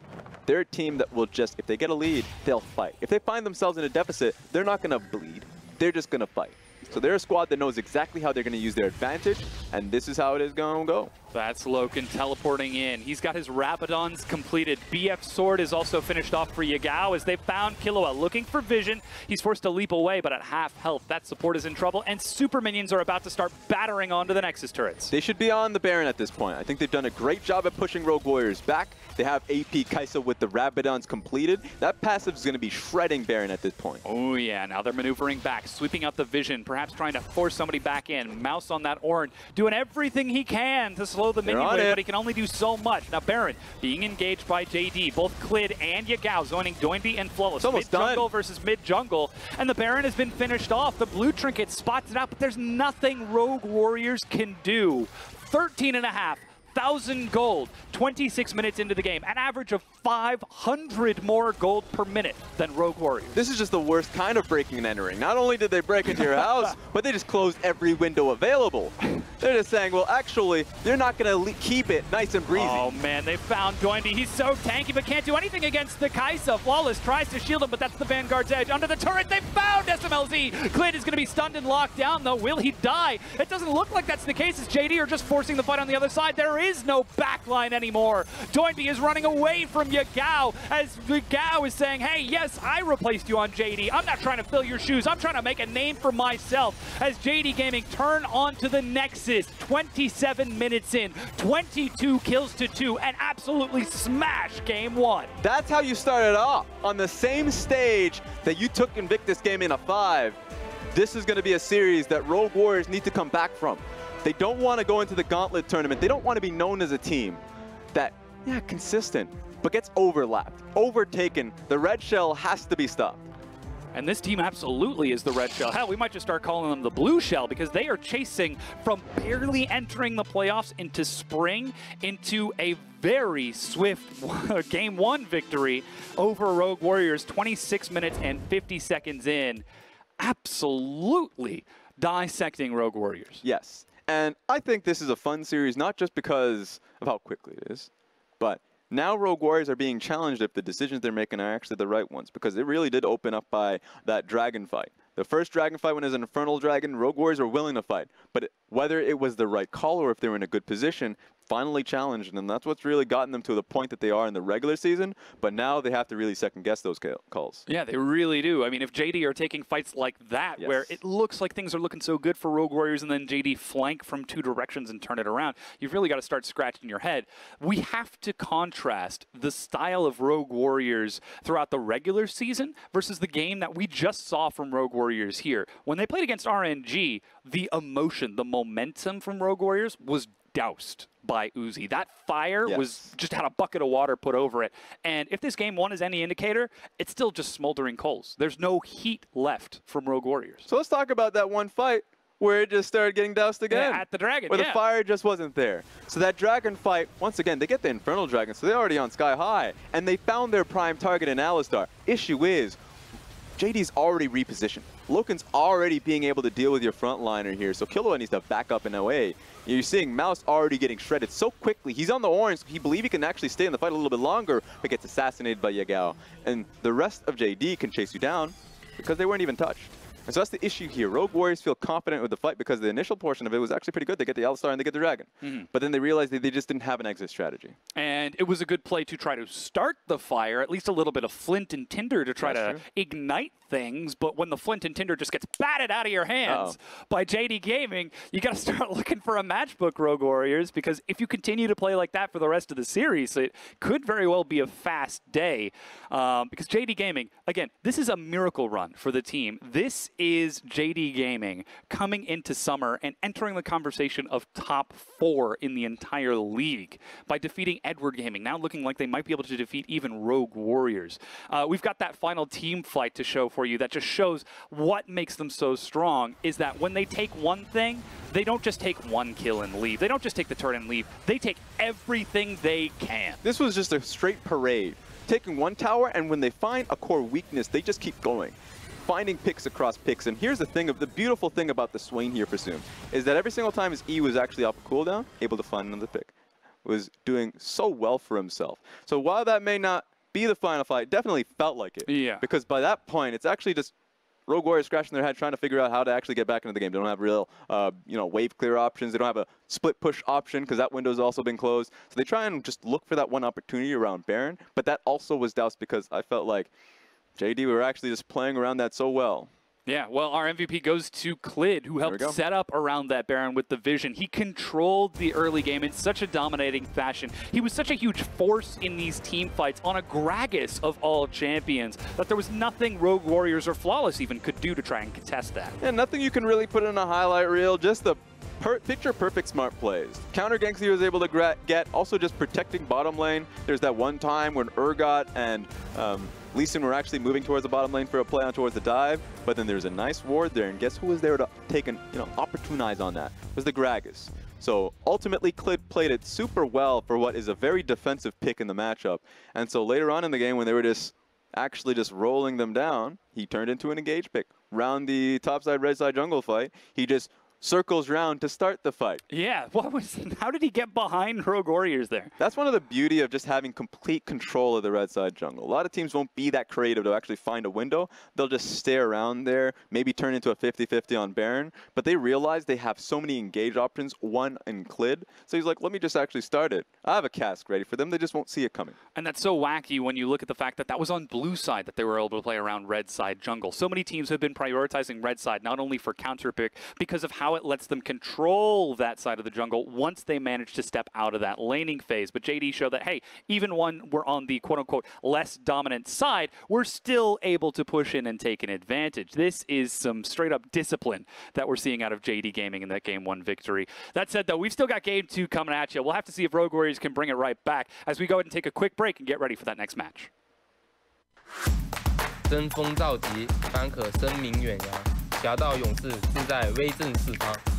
They're a team that will just, if they get a lead, they'll fight. If they find themselves in a deficit, they're not going to bleed. They're just going to fight. So they're a squad that knows exactly how they're going to use their advantage, and this is how it is going to go. That's Loken teleporting in. He's got his Rabadons completed. BF Sword is also finished off for Yagao as they found Killua looking for Vision. He's forced to leap away, but at half health, that support is in trouble, and super minions are about to start battering onto the Nexus turrets. They should be on the Baron at this point. I think they've done a great job at pushing Rogue Warriors back. They have AP Kai'Sa with the Rabadons completed. That passive is going to be shredding Baron at this point. Oh yeah, now they're maneuvering back, sweeping out the Vision, perhaps trying to force somebody back in. Mouse on that Ornn, doing everything he can to slow the minion wave, but he can only do so much. Now Baron being engaged by JD, both Clid and Yagao zoning Doinby and Flawless. Mid-jungle versus mid-jungle, and the Baron has been finished off. The blue trinket spots it out, but there's nothing Rogue Warriors can do. 13.5. 1,000 gold, 26 minutes into the game, an average of 500 more gold per minute than Rogue Warriors. This is just the worst kind of breaking and entering. Not only did they break into your house, but they just closed every window available. They're just saying, well, actually, they're not going to keep it nice and breezy. Oh, man, they found Doinby. He's so tanky, but can't do anything against the Kai'Sa. Flawless tries to shield him, but that's the Vanguard's edge. Under the turret, they found SMLZ. Clid is going to be stunned and locked down, though. Will he die? It doesn't look like that's the case, as JD are just forcing the fight on the other side. There is no backline anymore. Doinby is running away from Yagao, as Yagao is saying, hey, yes, I replaced you on JD. I'm not trying to fill your shoes. I'm trying to make a name for myself. As JD Gaming turn onto the Nexus, 27 minutes in, 22 kills to 2, and absolutely smash game 1. That's how you started off, on the same stage that you took Invictus Gaming a 5. This is going to be a series that Rogue Warriors need to come back from. They don't want to go into the Gauntlet tournament. They don't want to be known as a team that, yeah, consistent, but gets overlapped, overtaken. The red shell has to be stopped. And this team absolutely is the red shell. Hell, we might just start calling them the blue shell, because they are chasing from barely entering the playoffs into spring into a very swift game 1 victory over Rogue Warriors, 26 minutes and 50 seconds in. Absolutely dissecting Rogue Warriors. Yes, and I think this is a fun series, not just because of how quickly it is, but now Rogue Warriors are being challenged if the decisions they're making are actually the right ones, because it really did open up by that dragon fight. The first dragon fight, when it was an Infernal Dragon, Rogue Warriors were willing to fight, but whether it was the right call or if they were in a good position, finally challenged, and that's what's really gotten them to the point that they are in the regular season, but now they have to really second-guess those calls. Yeah, they really do. I mean, if JD are taking fights like that, Yes. where it looks like things are looking so good for Rogue Warriors, and then JD flank from 2 directions and turn it around, you've really got to start scratching your head. We have to contrast the style of Rogue Warriors throughout the regular season versus the game that we just saw from Rogue Warriors here. When they played against RNG, the emotion, the momentum from Rogue Warriors was doused by Uzi. That fire was just had a bucket of water put over it. And if this game 1 is any indicator, it's still just smoldering coals. There's no heat left from Rogue Warriors. So let's talk about that one fight where it just started getting doused again. Yeah, at the Dragon, where the fire just wasn't there. So that Dragon fight, once again, they get the Infernal Dragon, so they're already on Sky High, and they found their prime target in Alistar. Issue is, JD's already repositioned. Loken's already being able to deal with your frontliner here, so Killua needs to back up in a way. You're seeing Mouse already getting shredded so quickly. He's on the orange. He believes he can actually stay in the fight a little bit longer, but gets assassinated by Yagao. And the rest of JD can chase you down because they weren't even touched. And so that's the issue here. Rogue Warriors feel confident with the fight because the initial portion of it was actually pretty good. They get the Alistar and they get the Dragon. But then they realized that they just didn't have an exit strategy. And it was a good play to try to start the fire, at least a little bit of Flint and Tinder to try to ignite things. But when the Flint and Tinder just gets batted out of your hands by JD Gaming, you got to start looking for a matchbook, Rogue Warriors, because if you continue to play like that for the rest of the series, it could very well be a fast day. Because JD Gaming, again, this is a miracle run for the team. This is JD Gaming coming into summer and entering the conversation of top 4 in the entire league by defeating Edward Gaming, now looking like they might be able to defeat even Rogue Warriors. We've got that final team fight to show for you that just shows what makes them so strong is that when they take one thing, they don't just take one kill and leave. They don't just take the turret and leave. They take everything they can. This was just a straight parade. Taking one tower, and when they find a core weakness, they just keep going. Finding picks across picks. And here's the thing, the beautiful thing about the Swain here for Zoom is that every single time his E was actually off a cooldown, able to find another pick. Was doing so well for himself. So while that may not be the final fight, it definitely felt like it. Yeah. Because by that point, it's actually just Rogue Warriors scratching their head trying to figure out how to actually get back into the game. They don't have real, wave clear options. They don't have a split push option because that window's also been closed. So they try and just look for that one opportunity around Baron. But that also was doused because I felt like JD were actually just playing around that so well. Yeah, well, our MVP goes to Clid, who helped set up around that Baron with the vision. He controlled the early game in such a dominating fashion. He was such a huge force in these team fights on a Gragas of all champions that there was nothing Rogue Warriors or Flawless even could do to try and contest that. And nothing you can really put in a highlight reel, just the picture-perfect smart plays. Counter ganks he was able to get, also just protecting bottom lane. There's that one time when Urgot and Lee Sin were actually moving towards the bottom lane for a play on towards the dive, but then there's a nice ward there, and guess who was there to take and opportunize on that? It was the Gragas. So ultimately, Clid played it super well for what is a very defensive pick in the matchup. And so later on in the game, when they were actually just rolling them down, he turned into an engage pick. Round the top side, red side jungle fight, he just circles round to start the fight. Yeah, how did he get behind Rogue Warriors there? That's one of the beauty of just having complete control of the red side jungle. A lot of teams won't be that creative to actually find a window. They'll just stay around there, maybe turn into a 50-50 on Baron, but they realize they have so many engage options, one in Clid. So he's like, let me just actually start it. I have a cask ready for them. They just won't see it coming. And that's so wacky when you look at the fact that that was on blue side that they were able to play around red side jungle. So many teams have been prioritizing red side, not only for counter pick, because of how it lets them control that side of the jungle once they manage to step out of that laning phase. But JD showed that, hey, even when we're on the quote-unquote less dominant side, we're still able to push in and take an advantage. This is some straight-up discipline that we're seeing out of JD Gaming in that Game 1 victory. That said, though, we've still got Game 2 coming at you. We'll have to see if Rogue Warriors can bring it right back as we go ahead and take a quick break and get ready for that next match. 登峰造极，方可声名远扬。侠盗勇士自在威震四方。